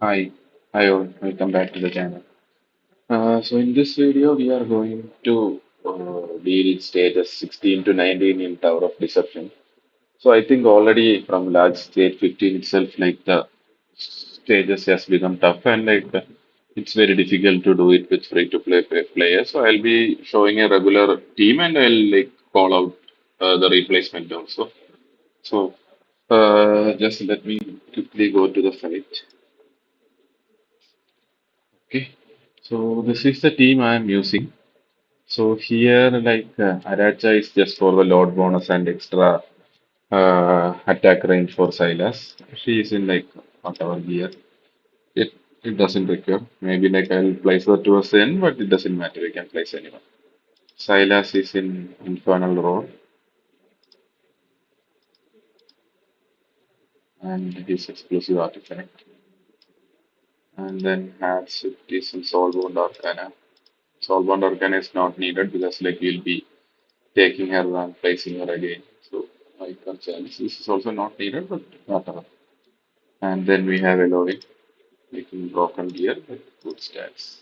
Hi, hi all, welcome back to the channel. So in this video, we are going to deal with stages 16 to 19 in Tower of Deception. So I think already from large stage 15 itself, like the stages has become tough and it's very difficult to do it with free-to-play players. So I'll be showing a regular team and I'll like call out the replacement also. So just let me quickly go to the fight. Okay. So this is the team I am using. So here, Aracha is just for the load bonus and extra attack range for Silas. She is in like whatever gear. It it doesn't require. Maybe like I'll place her towards the end, but it doesn't matter. We can place anyone. Silas is in Infernal Roar and his exclusive artifact. And then has it is in Soulbound Arcana. Soulbound Arcana is not needed because like we'll be taking her and placing her again. So icon challenge. This is also not needed, but whatever. And then we have Eloy making broken gear with good stats.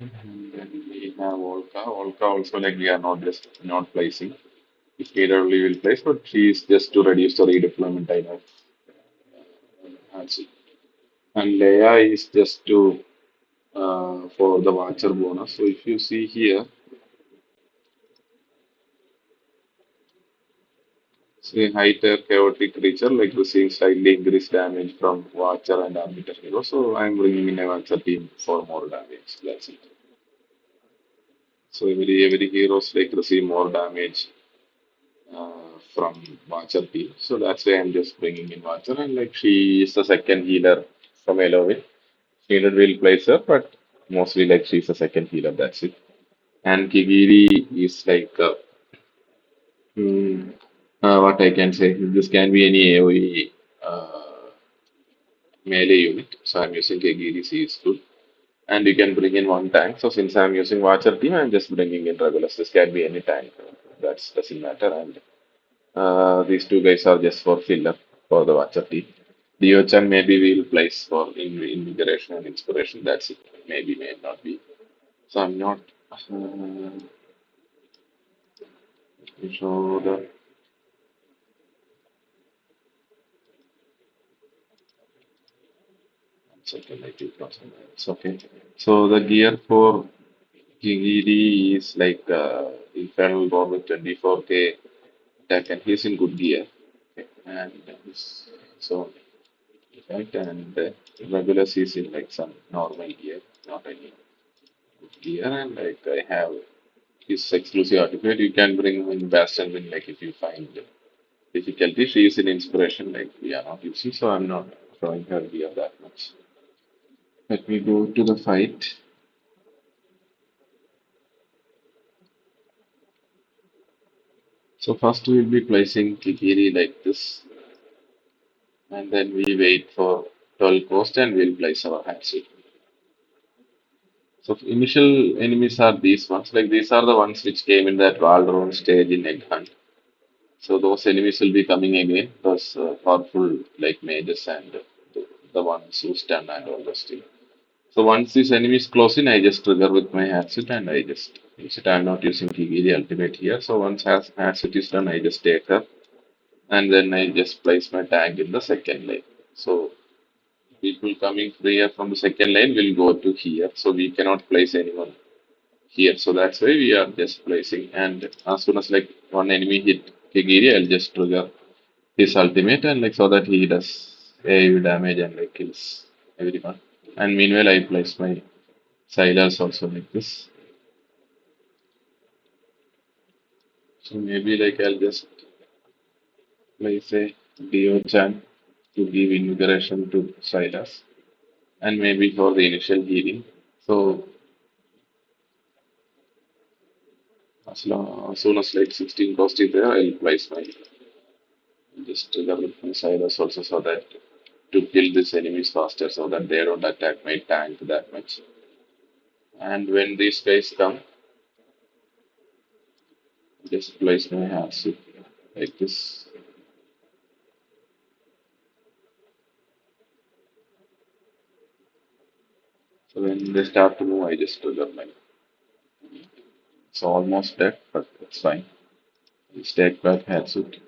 And then we have Volka. Volka also like we are not just not placing. If needed, we will place, but she is just to reduce the redeployment time of Hansi. And Leia is just to for the Watcher bonus. So if you see here, see Highter chaotic creature like receiving slightly increased damage from Watcher and Arbiter hero. So I'm bringing in a Watcher team for more damage. That's it. So every heroes like receive more damage from Watcher team. So that's why I'm just bringing in Watcher and like she is the second healer from Elovin. Needed will place her, but mostly like she's the second healer. That's it. And Kigiri is like hmm, what I can say. This can be any AoE melee unit. So I'm using Kigiri. She is good. And you can bring in one tank. So since I'm using Watcher team, I'm just bringing in Regulus. This can be any tank. That doesn't matter. And these two guys are just for filler for the Watcher team. Dio-chan maybe we'll place for invigoration and inspiration. That's it. Maybe, may not be. So I'm not show the. Second, I think it's okay. So the gear for Gigiri is like Infernal War with 24k attack, and he's in good gear. Okay. And so right, and Regulus is in like some normal gear, not any good gear, and like I have his exclusive artifact. You can bring him in Bastion Win, like if you find difficulty. She is in inspiration, like we are not using, so I'm not showing her gear that much. Let me go to the fight. So first we'll be placing Kikiri like this, and then we wait for 12 cost and we'll place our Hatchet. So initial enemies are these ones, like these are the ones which came in that Waldron stage in Egg Hunt. So those enemies will be coming again, those powerful like mages and the ones who stun and all those things. So once these enemies close in, I just trigger with my Hatchet and I just use it. I'm not using Kikiri ultimate here. So once Hatchet is done, I just take her and then I just place my tag in the second lane. So people coming here from the second lane will go to here. So we cannot place anyone here. So that's why we are just placing. And as soon as like one enemy hit Kigiri, I'll just trigger his ultimate and like so that he does AoE damage and like kills everyone. And meanwhile, I place my Silas also like this. So maybe like I'll just place a Dio-chan to give invigoration to Silas. And maybe for the initial healing. So as soon as like 16 cost is there, I'll place my just trigger with my Cyrus also so that to kill these enemies faster so that they don't attack my tank that much. And when these guys come, just place my hands like this. So when they start to move, I just trigger my. It's almost dead, but it's fine. Just take back Hatsuit.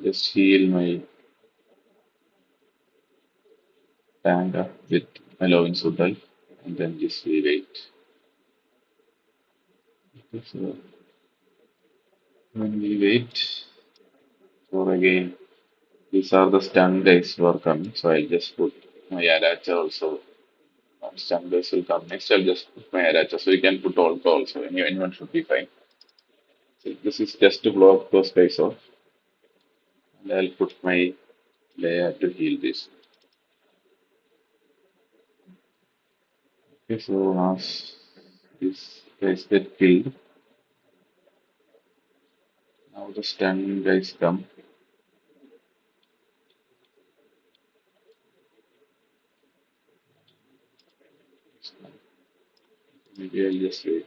Just heal my panda with allowing Sudal, and then just we wait. So when we wait for again, these are the stun guys who are coming. So I'll just put my Aracha also. Stun guys will come next. I'll just put my Aracha. So you can put all also. Anyone should be fine. So this is just to block those guys off. And I'll put my layer to heal this. Okay, so as this guys get killed, now the stun guys come. Maybe I'll just wait.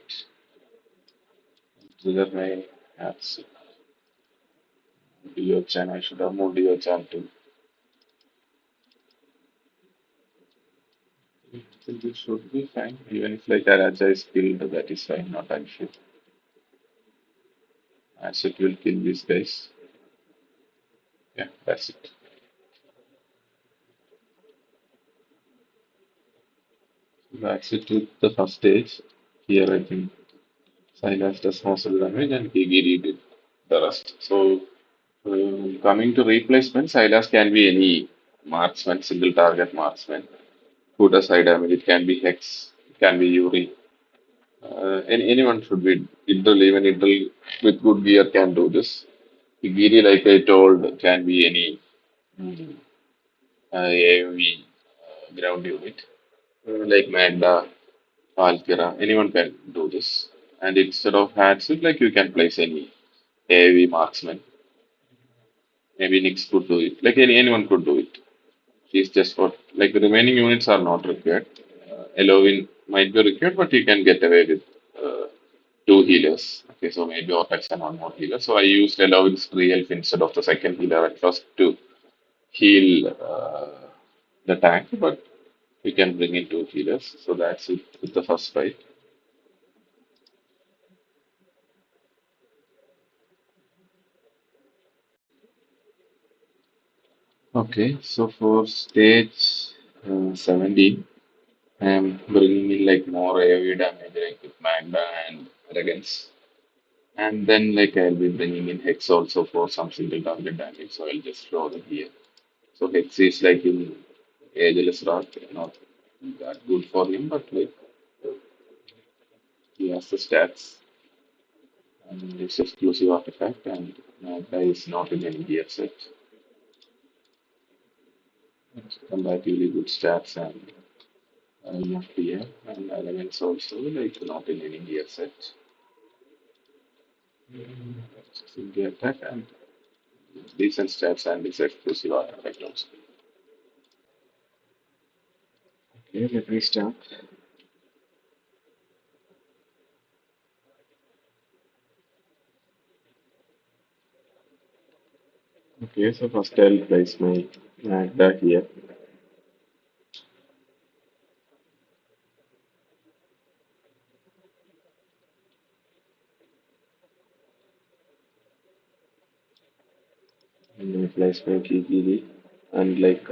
Trigger my apps. Dio Chan, I should have moved Dio Chan too. So this should be fine. Even if like Araja is killed, that is fine, not an issue. As it will kill these guys. Yeah, that's it. That's it with the first stage. Here I think Silas does most of the damage and Kigiri did the rest. So coming to replacement, Silas can be any marksman, single target marksman who does high damage. It can be Hex, it can be Yuri. Anyone should be Idol, even Idol with good gear can do this. Kigiri, like I told, can be any AOV ground unit, like Magda, Valkyra, anyone can do this. And instead of Hatsuit, like you can place any AOV marksman. Maybe Nyx could do it. Like anyone could do it. She's just for like the remaining units are not required. Elovin might be required, but you can get away with uh, two healers. Okay, so maybe Ortex and one more healer. So I used Elovin's free elf instead of the second healer at first to heal the tank, but we can bring in two healers. So that's it with the first fight. Okay, so for stage 17, I am bringing in like more AoE damage like with Magda and Arrogance. And then like I'll be bringing in Hex also for some single target damage. So I'll just throw them here. So Hex is like in Ageless Wrath, not that good for him, but like he has the stats and it's exclusive artifact and Magda is not in any gear set. It's comparatively good stats and enough gear and elements also like not in any gear set. Single attack and decent stats and it's exclusive artifact also. Okay, let me start. Okay, so first I'll place my Magda here. And I place my Kikiri. And like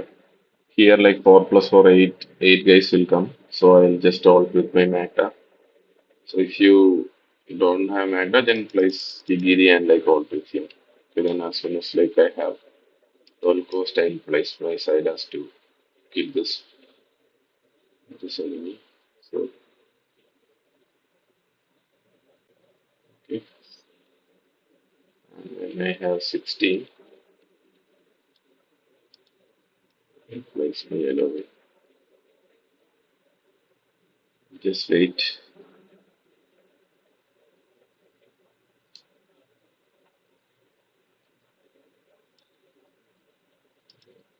here, like 4 plus 4, 8 guys will come. So I'll just ult with my Magda. So if you don't have Magda, then place Kikiri and like ult with him. So then as soon as like I have 12 coast, I'll place my Silas to kill this enemy. So okay, and when I have 16, I'll place my yellow. Just wait.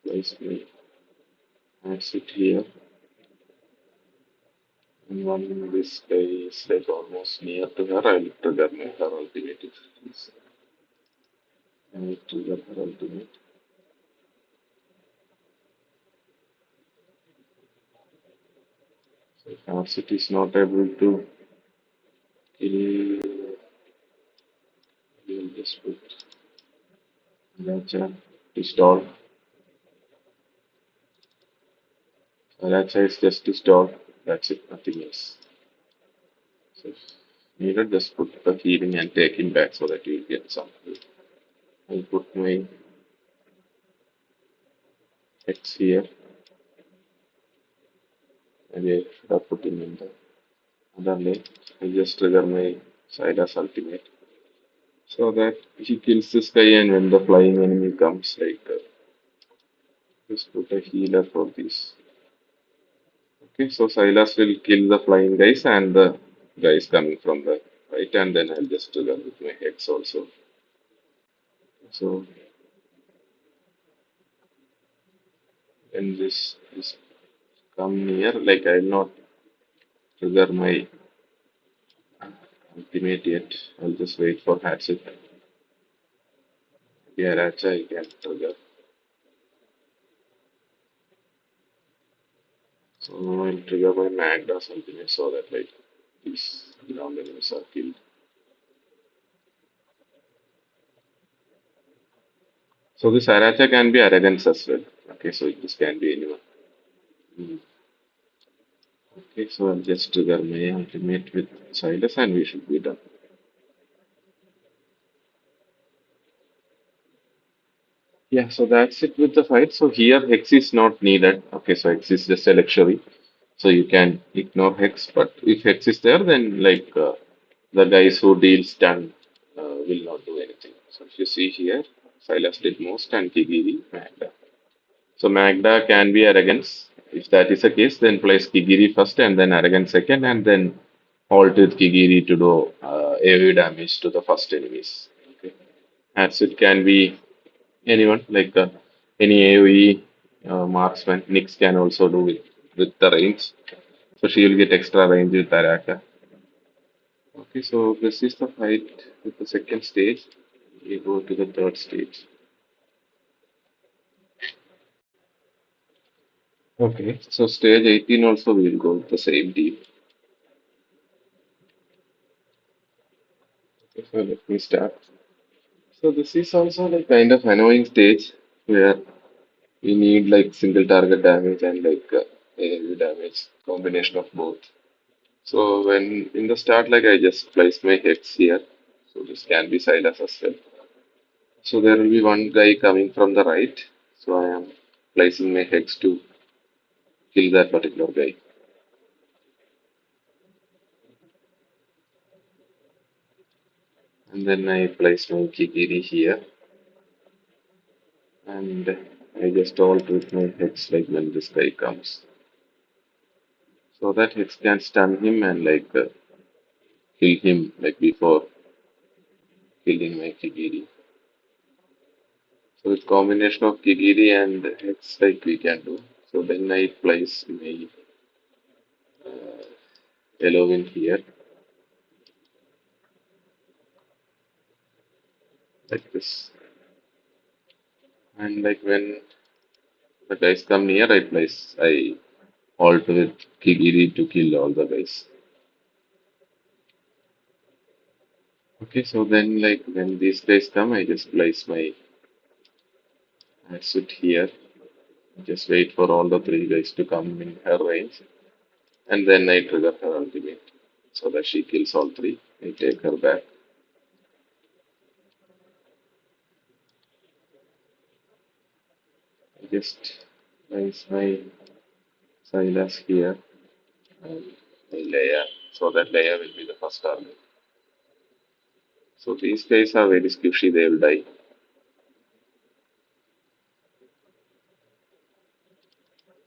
Place my exit here. And when this guy is like almost near to her, I'll trigger her ultimate. If I trigger her ultimate. If Arsit is not able to kill, we'll just put Raja to stall. Raja is just to stall. That's it, nothing else. So if needed, just put the healing and take him back so that you'll get some. I'll put my X here. Maybe I should have put him in the other lane. I just trigger my Silas ultimate so that he kills this guy, and when the flying enemy comes, just put a healer for this. Okay, so Silas will kill the flying guys and the guys coming from the right, and then I'll just trigger with my hex also. So when this come near, like I'll not trigger my ultimate yet. I'll just wait for Hatchet. Yeah, Hatchet I can trigger. So I'll trigger my Magda's ultimate so that like these ground enemies are killed. So this Aracha can be arrogance as well. Okay, so this can be anyone. Mm. Okay, so I'll just trigger my ultimate with Silas and we should be done. Yeah, so that's it with the fight. So here Hex is not needed. Okay, so Hex is just a luxury. So you can ignore Hex, but if Hex is there, then the guys who deal stun will not do anything. So if you see here, Silas did most and Kigiri, Magda. So Magda can be arrogance. If that is the case, then place Kigiri first and then arrogance second, and then halt with Kigiri to do AoE damage to the first enemies. Okay. As it can be anyone, any AoE marksman. Nyx can also do with the range. So she will get extra range with Araka. Okay, so this is the fight with the second stage. We go to the third stage. Okay, so stage 18 also we will go with the same team. Okay, so let me start. So this is also like kind of annoying stage where we need like single target damage and AoE damage, combination of both. So when in the start, like I just place my hex here. So this can be Silas as well. So there will be one guy coming from the right. So I am placing my hex to kill that particular guy. And then I place my Kikiri here. And I just ult with my hex like when this guy comes. So that hex can stun him and kill him like before killing my Kikiri. So it's combination of Kigiri and Hex like we can do. So then I place my Elovin here like this. And like when the guys come near, I halt with Kigiri to kill all the guys. Okay, so then like when these guys come, I just place my Acid here. Just wait for all the three guys to come in her range. And then I trigger her ultimate so that she kills all three. I take her back. I just place my Silas here and Leia, so that Leia will be the first target. So these guys are very squishy, they will die.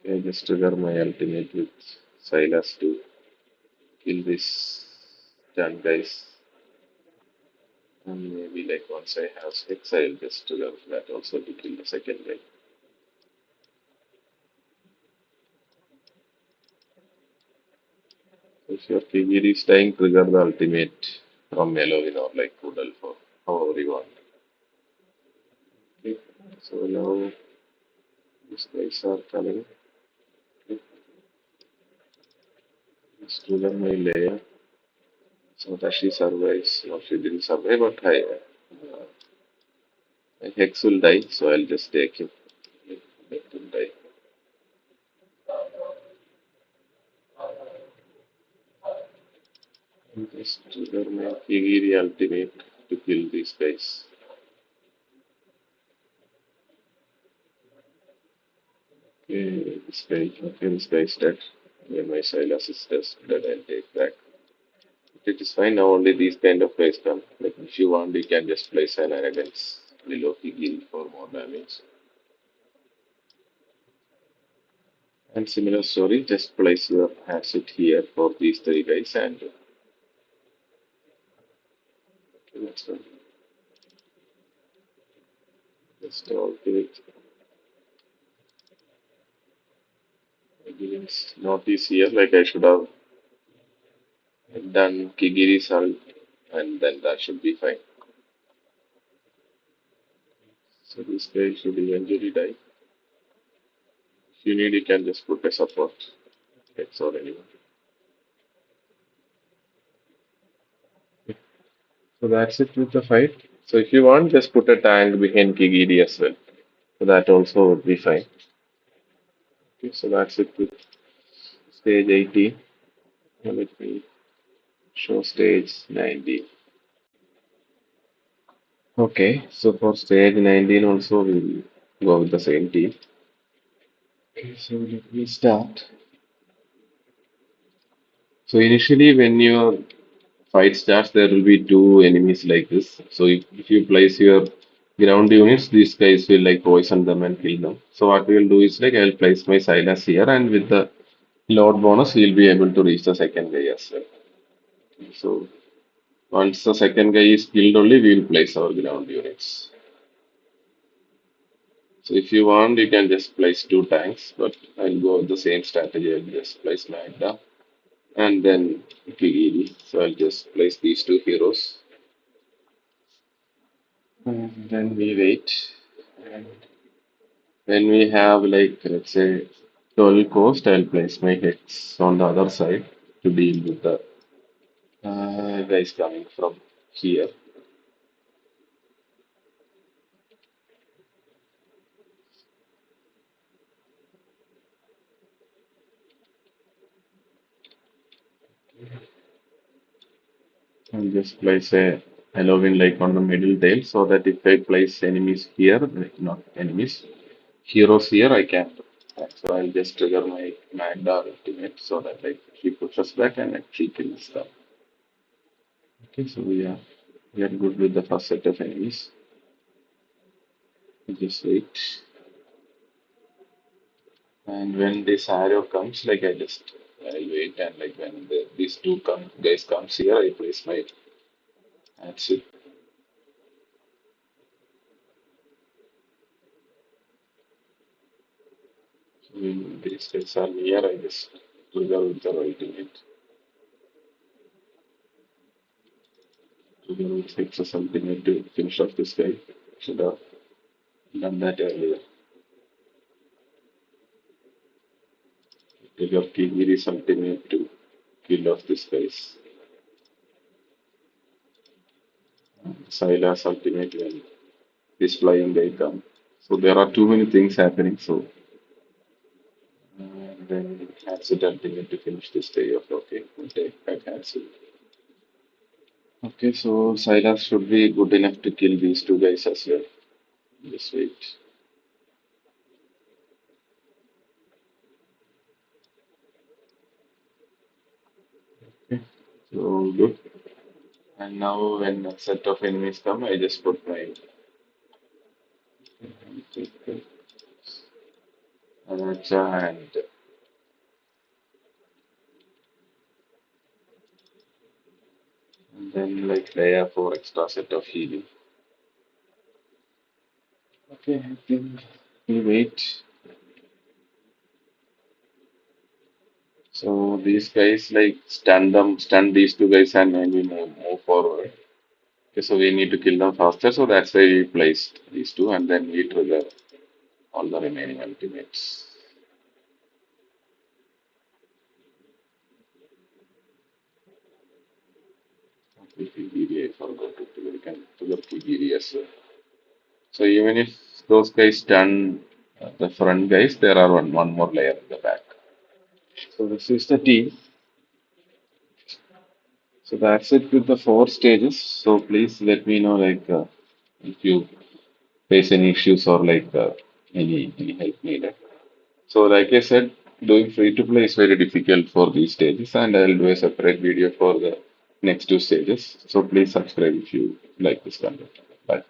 I just trigger my ultimate with Silas to kill this done guys. And maybe like once I have six, I'll just trigger that also to kill the second guy. If your KVD is dying, trigger the ultimate from Melowin or like Poodle for however you want. Okay. So now these guys are coming. Okay. Just trigger my layer so that she survives. No, she didn't survive, but Hex will die, so I'll just take him. Let him die. Just trigger my Kigiri ultimate to kill these guys. Okay, this guy is dead. When my Silas is dead, I'll take back. It is fine now, only these kind of guys come. Like if you want, you can just play Silas against below Kigiri for more damage. And similar story, just place your asset here for these three guys and okay, let's go. Just activate Vigilance. Notice here, like I should have done Kigiri Salt and then that should be fine. So this guy should eventually die. If you need, you can just put a support. That's all anyone. So that's it with the fight. So if you want, just put a tank behind Kigiri as well. So that also would be fine. Okay, so that's it with stage 18. Now let me show stage 19. Okay, so for stage 19 also we'll go with the same team. Okay, so let me start. So initially when your fight starts, there will be two enemies like this. So if you place your ground units, these guys will like poison them and kill them. So what we'll do is like I'll place my Silas here and with the load bonus, we'll be able to reach the second guy as well. So once the second guy is killed only, we'll place our ground units. So if you want, you can just place two tanks, but I'll go with the same strategy. I'll just place Magda and then Kigiri. So I'll just place these two heroes. And then we wait. And when we have like let's say 12 coast, I'll place my hex on the other side to deal with the guys coming from here. I'll just place a Halloween like on the middle tail so that if I place enemies here, like not enemies, heroes here, I can. So I'll just trigger my Magda ultimate so that like she pushes back and like, she kills them. Okay, so we are good with the first set of enemies. Just wait. And when this arrow comes, like I'll wait and like when these two guys comes here, I place my that's it. So when these guys are near, I just trigger with the ultimate. Trigger with Fixer's ultimate to finish off this guy. Should have done that earlier. Trigger Kigiri's ultimate to kill off this guys. Silas ultimate when this flying guy come. So there are too many things happening. So and then Hansel ultimate to finish this day off. Okay, we'll take back Hansel. Okay, so Silas should be good enough to kill these two guys as well. Just wait. Okay, so good. And now when a set of enemies come, I just put my Anacha and then like layer for extra set of healing. Okay, I think we wait. So these guys like stun these two guys and then we move forward. Okay, so we need to kill them faster, so that's why we placed these two and then we trigger all the remaining ultimates. PGD, I forgot it. We can do the PGD as well. So even if those guys done the front guys, there are one more layer in the back. So this is the team. So that's it with the four stages. So please let me know if you face any issues or any help needed. So like I said, doing free to play is very difficult for these stages, and I'll do a separate video for the next two stages. So please subscribe if you like this content. Bye.